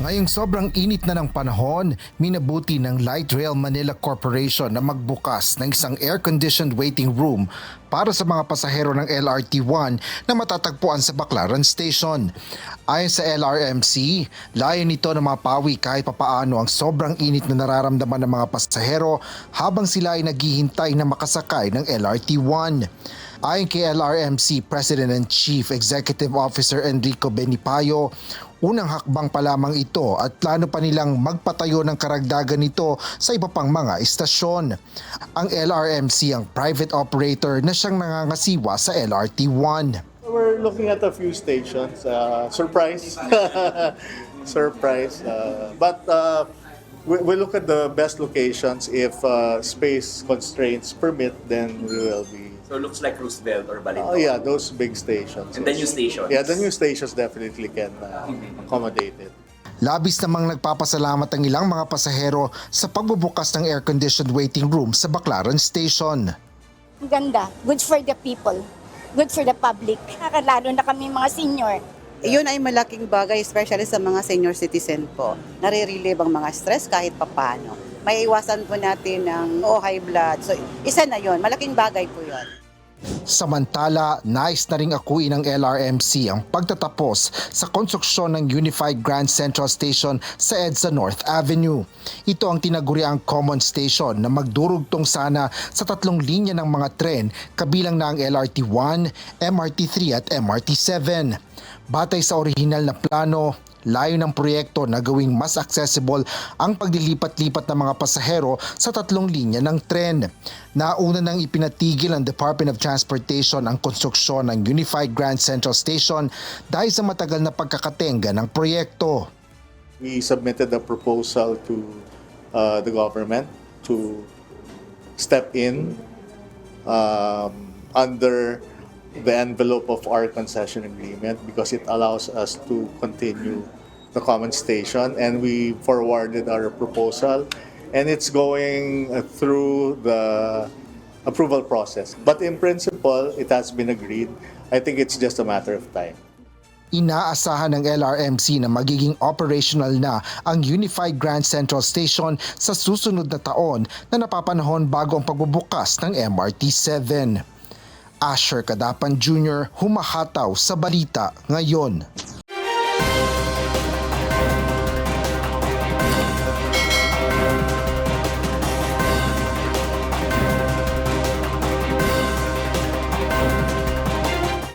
Ngayong sobrang init na ng panahon, minabuti ng Light Rail Manila Corporation na magbukas ng isang air-conditioned waiting room para sa mga pasahero ng LRT-1 na matatagpuan sa Baclaran Station. Ayon sa LRMC, layo nito na mapawi kahit papaano ang sobrang init na nararamdaman ng mga pasahero habang sila ay naghihintay na makasakay ng LRT-1. Ayon kay LRMC President and Chief Executive Officer Enrico Benipayo, unang hakbang pa lamang ito at plano pa nilang magpatayo ng karagdagan nito sa iba pang mga istasyon. Ang LRMC ang private operator na siyang nangangasiwa sa LRT-1. We're looking at a few stations. Surprise. Surprise. But we look at the best locations. If space constraints permit, then we will be. So it looks like Roosevelt or Balintawak. Yeah, those big stations. And the new stations. Yeah, the new stations definitely can accommodate it. Labis namang nagpapasalamat ang ilang mga pasahero sa pagbubukas ng air-conditioned waiting room sa Baclaran Station. Ang ganda. Good for the people. Good for the public. Lalo na kami mga senior. Yun ay malaking bagay, especially sa mga senior citizen po. Nare-relieve ang mga stress kahit papano. May iwasan po natin ng high blood. So, isa na yun. Malaking bagay po yun. Samantala, nais na ring akuin ng LRMC ang pagtatapos sa konstruksyon ng Unified Grand Central Station sa EDSA North Avenue. Ito ang tinaguriang common station na magdurugtong sana sa tatlong linya ng mga tren kabilang na ang LRT-1, MRT-3 at MRT-7. Batay sa orihinal na plano, layo ng proyekto na gawing mas accessible ang paglilipat-lipat ng mga pasahero sa tatlong linya ng tren. Nauna nang ipinatigil ng Department of Transportation ang konstruksyon ng Unified Grand Central Station dahil sa matagal na pagkakatenga ng proyekto. We submitted a proposal to the government to step in under the envelope of our concession agreement because it allows us to continue the common station, and we forwarded our proposal and it's going through the approval process. But in principle, it has been agreed. I think it's just a matter of time. Inaasahan ng LRMC na magiging operational na ang Unified Grand Central Station sa susunod na taon na napapanahon bago ang pagbubukas ng MRT-7. Asher Cadapan Jr. humahataw sa balita ngayon.